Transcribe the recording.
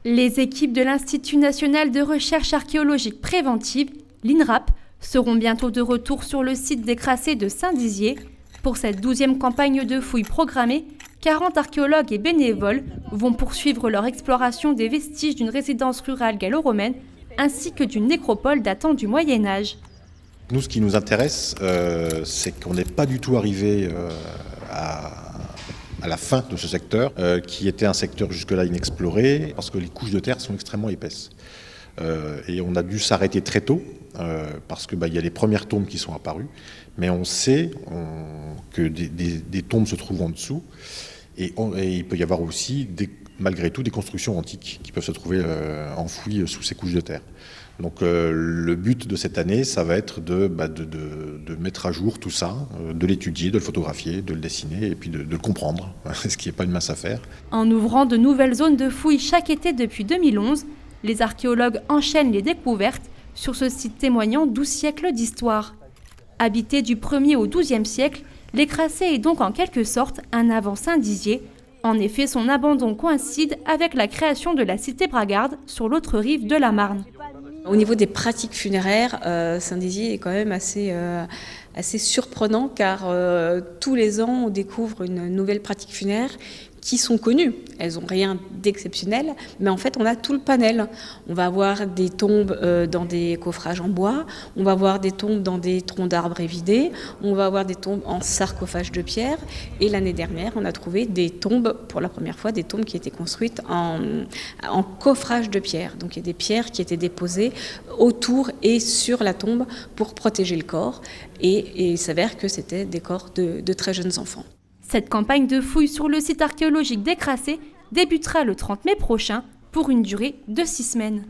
Les équipes de l'Institut national de recherche archéologique préventive, l'INRAP, seront bientôt de retour sur le site des Crassés de Saint-Dizier. Pour cette 12e campagne de fouilles programmée, 40 archéologues et bénévoles vont poursuivre leur exploration des vestiges d'une résidence rurale gallo-romaine ainsi que d'une nécropole datant du Moyen-Âge. Nous, ce qui nous intéresse, c'est qu'on n'est pas du tout arrivé à la fin de ce secteur, qui était un secteur jusque-là inexploré, parce que les couches de terre sont extrêmement épaisses. Et on a dû s'arrêter très tôt, parce que y a les premières tombes qui sont apparues, mais on sait que des tombes se trouvent en dessous, et il peut y avoir aussi, malgré tout, des constructions antiques qui peuvent se trouver enfouies sous ces couches de terre. Donc le but de cette année, ça va être de mettre à jour tout ça, de l'étudier, de le photographier, de le dessiner et puis de le comprendre, ce qui n'est pas une mince affaire. En ouvrant de nouvelles zones de fouilles chaque été depuis 2011, les archéologues enchaînent les découvertes sur ce site témoignant 12 siècles d'histoire. Habité du 1er au 12e siècle, les Crassés est donc en quelque sorte un avant Saint-Dizier. En effet, son abandon coïncide avec la création de la cité bragarde sur l'autre rive de la Marne. Au niveau des pratiques funéraires, Saint-Dizier est quand même assez surprenant car tous les ans on découvre une nouvelle pratique funéraire qui sont connues. Elles n'ont rien d'exceptionnel, mais en fait on a tout le panel. On va avoir des tombes dans des coffrages en bois, on va avoir des tombes dans des troncs d'arbres évidés, on va avoir des tombes en sarcophage de pierre. Et l'année dernière, on a trouvé des tombes, pour la première fois, des tombes qui étaient construites en coffrage de pierre. Donc il y a des pierres qui étaient déposées autour et sur la tombe pour protéger le corps. Et il s'avère que c'était des corps de très jeunes enfants. Cette campagne de fouilles sur le site archéologique des Crassés débutera le 30 mai prochain pour une durée de 6 semaines.